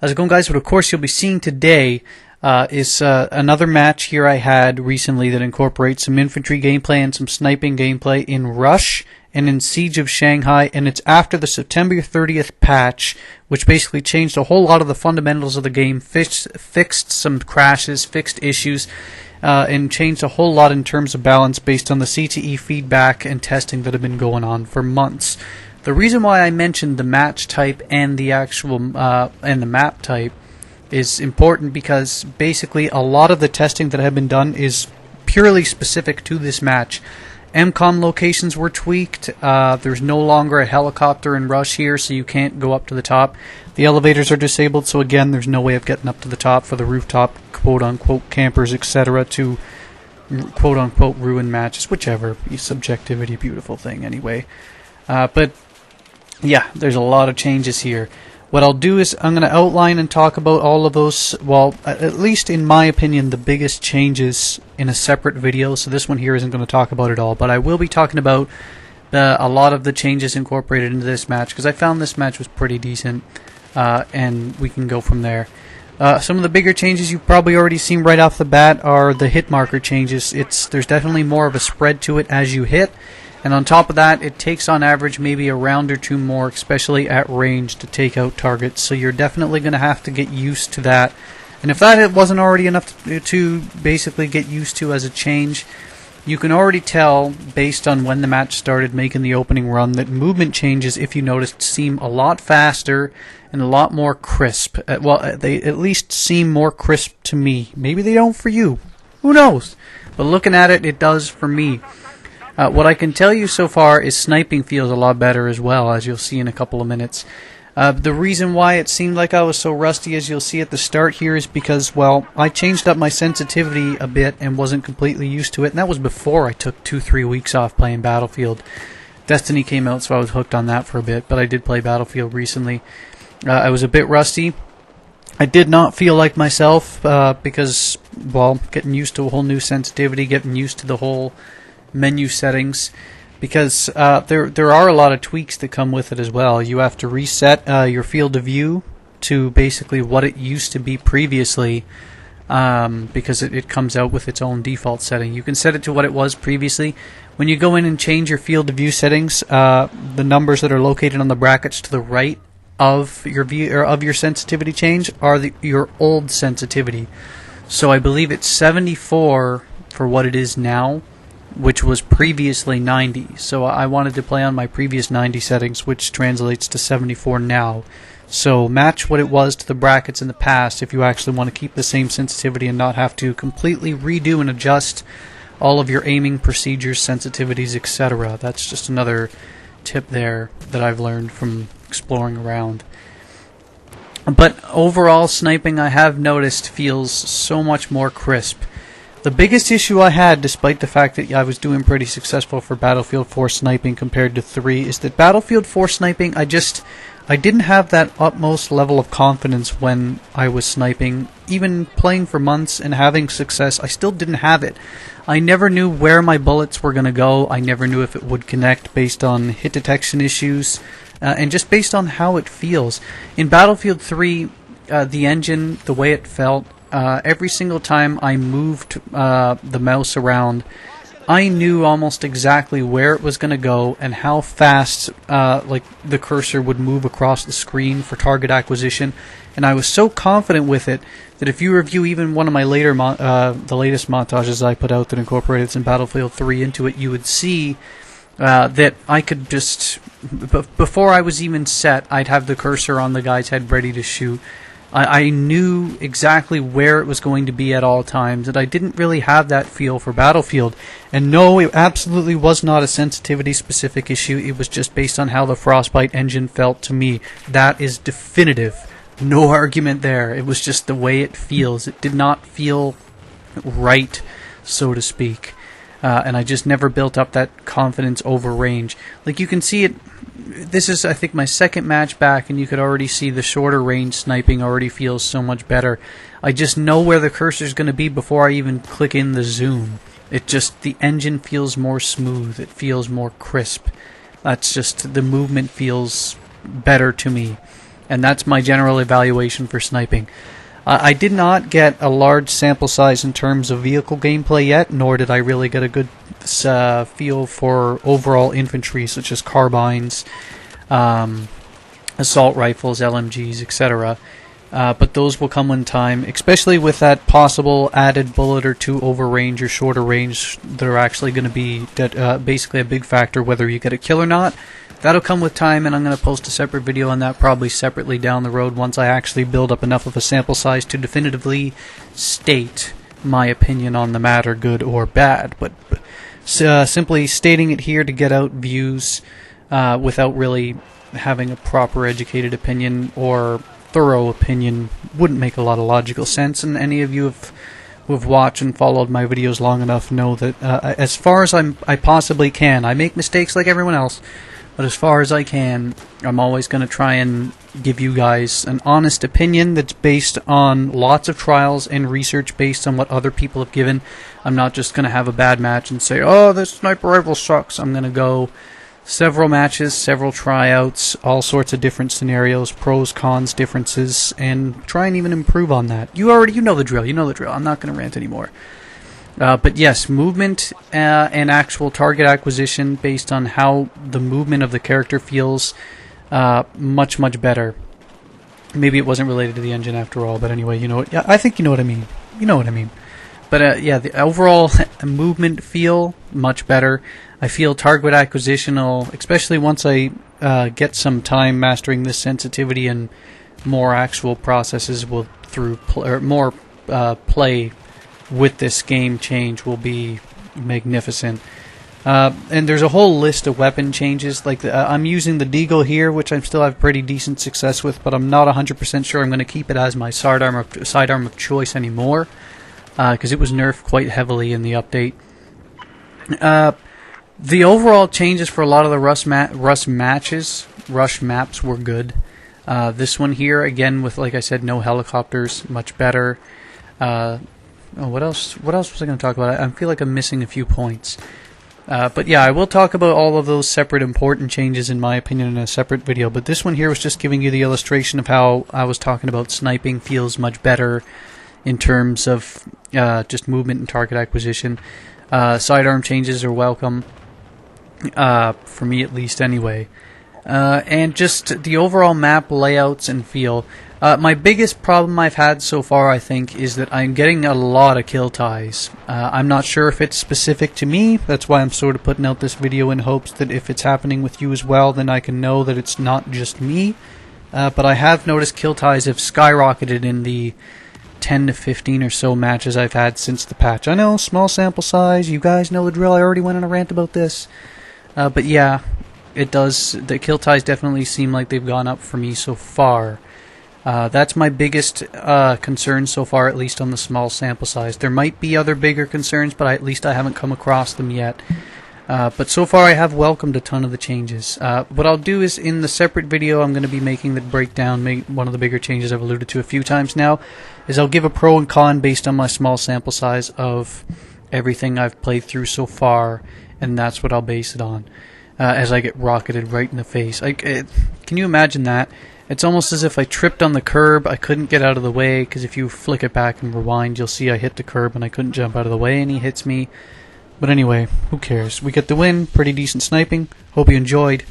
How's it going, guys? What of course you'll be seeing today is another match here I had recently that incorporates some infantry gameplay and some sniping gameplay in Rush and in Siege of Shanghai, and it's after the September 30th patch, which basically changed a whole lot of the fundamentals of the game, fixed some crashes, fixed issues, and changed a whole lot in terms of balance based on the CTE feedback and testing that have been going on for months. The reason why I mentioned the match type and the actual and the map type is important because basically a lot of the testing that had been done is purely specific to this match. MCOM locations were tweaked. There's no longer a helicopter in Rush here, so you can't go up to the top. The elevators are disabled, so again, there's no way of getting up to the top for the rooftop quote-unquote campers, etc. to quote-unquote ruin matches, whichever. Subjectivity, beautiful thing anyway. But yeah, there's a lot of changes here. What I'll do is I'm going to outline and talk about all of those, well, at least in my opinion, the biggest changes in a separate video. So this one here isn't going to talk about it all, but I will be talking about a lot of the changes incorporated into this match because I found this match was pretty decent, and we can go from there. Some of the bigger changes you've probably already seen right off the bat are the hit marker changes. There's definitely more of a spread to it as you hit. And on top of that, it takes on average maybe a round or two more, especially at range, to take out targets. So you're definitely going to have to get used to that. And if that wasn't already enough to basically get used to as a change, you can already tell, based on when the match started making the opening run, that movement changes, if you noticed, seem a lot faster and a lot more crisp. Well, they at least seem more crisp to me. Maybe they don't for you. Who knows? But looking at it, it does for me. What I can tell you so far is sniping feels a lot better as well, as you'll see in a couple of minutes. The reason why it seemed like I was so rusty, as you'll see at the start here, is because, well, I changed up my sensitivity a bit and wasn't completely used to it, and that was before I took 2-3 weeks off playing Battlefield. Destiny came out, so I was hooked on that for a bit, but I did play Battlefield recently. I was a bit rusty. I did not feel like myself because, well, getting used to a whole new sensitivity, getting used to the whole menu settings, because there are a lot of tweaks that come with it as well. You have to reset your field of view to basically what it used to be previously, because it comes out with its own default setting. You can set it to what it was previously. When you go in and change your field of view settings, the numbers that are located on the brackets to the right of your view or of your sensitivity change are your old sensitivity. So I believe it's 74 for what it is now, which was previously 90. So I wanted to play on my previous 90 settings, which translates to 74 now. So match what it was to the brackets in the past if you actually want to keep the same sensitivity and not have to completely redo and adjust all of your aiming procedures, sensitivities, etc. That's just another tip there that I've learned from exploring around. But overall, sniping, I have noticed, feels so much more crisp. The biggest issue I had, despite the fact that I was doing pretty successful for Battlefield 4 sniping compared to 3, is that Battlefield 4 sniping, I didn't have that utmost level of confidence when I was sniping. Even playing for months and having success, I still didn't have it. I never knew where my bullets were going to go. I never knew if it would connect based on hit detection issues, and just based on how it feels. In Battlefield 3, the engine, the way it felt, every single time I moved the mouse around, I knew almost exactly where it was going to go and how fast like the cursor would move across the screen for target acquisition. And I was so confident with it that if you review even one of my later the latest montages I put out that incorporated some Battlefield 3 into it, you would see that I could just, before I was even set, I'd have the cursor on the guy's head ready to shoot. I knew exactly where it was going to be at all times, and I didn't really have that feel for Battlefield. And no, it absolutely was not a sensitivity-specific issue. It was just based on how the Frostbite engine felt to me. That is definitive. No argument there. It was just the way it feels. It did not feel right, so to speak. And I just never built up that confidence over range. Like, you can see it. This is, I think, my second match back, and you could already see the shorter range sniping already feels so much better. I just know where the cursor is going to be before I even click in the zoom. It just, the engine feels more smooth. It feels more crisp. That's just, the movement feels better to me. And that's my general evaluation for sniping. I did not get a large sample size in terms of vehicle gameplay yet, nor did I really get a good feel for overall infantry, such as carbines, assault rifles, LMGs, etc. But those will come in time, especially with that possible added bullet or two over range or shorter range that are actually going to be basically a big factor whether you get a kill or not. That'll come with time, and I'm going to post a separate video on that probably separately down the road once I actually build up enough of a sample size to definitively state my opinion on the matter, good or bad. But simply stating it here to get out views without really having a proper educated opinion or thorough opinion wouldn't make a lot of logical sense, and any of you who have watched and followed my videos long enough know that as far as I possibly can, I make mistakes like everyone else, but as far as I can, I'm always going to try and give you guys an honest opinion that's based on lots of trials and research based on what other people have given. I'm not just going to have a bad match and say, oh, this sniper rifle sucks. I'm going to go several matches, several tryouts, all sorts of different scenarios, pros, cons, differences, and try and even improve on that. You know the drill. You know the drill. I'm not going to rant anymore. But yes, movement and actual target acquisition based on how the movement of the character feels much, much better. Maybe it wasn't related to the engine after all, but anyway, yeah, I think you know what I mean. You know what I mean. But yeah, the overall movement feel much better. I feel target acquisition, especially once I get some time mastering this sensitivity and more actual processes will more play with this game change will be magnificent. And there's a whole list of weapon changes. Like I'm using the Deagle here, which I still have pretty decent success with, but I'm not 100% sure I'm going to keep it as my sidearm of choice anymore, because it was nerfed quite heavily in the update. The overall changes for a lot of the rush maps were good. This one here, again, with, like I said, no helicopters, much better. What else was I going to talk about? I feel like I'm missing a few points. But yeah, I will talk about all of those separate important changes, in my opinion, in a separate video. But this one here was just giving you the illustration of how I was talking about sniping feels much better in terms of just movement and target acquisition. Sidearm changes are welcome. For me at least anyway. And just the overall map layouts and feel. My biggest problem I've had so far, I think, is that I'm getting a lot of kill ties. I'm not sure if it's specific to me. That's why I'm sort of putting out this video in hopes that if it's happening with you as well, then I can know that it's not just me. But I have noticed kill ties have skyrocketed in the 10 to 15 or so matches I've had since the patch. I know, small sample size, you guys know the drill, I already went on a rant about this. But yeah, it does. The kill ties definitely seem like they've gone up for me so far. That's my biggest concern so far, at least on the small sample size. There might be other bigger concerns, but at least I haven't come across them yet. But so far I have welcomed a ton of the changes. What I'll do is, in the separate video I'm going to be making the breakdown, one of the bigger changes I've alluded to a few times now, is I'll give a pro and con based on my small sample size of everything I've played through so far, and that's what I'll base it on, as I get rocketed right in the face. Can you imagine that? It's almost as if I tripped on the curb, I couldn't get out of the way, because if you flick it back and rewind, you'll see I hit the curb and I couldn't jump out of the way, and he hits me. But anyway, who cares? We get the win, pretty decent sniping. Hope you enjoyed.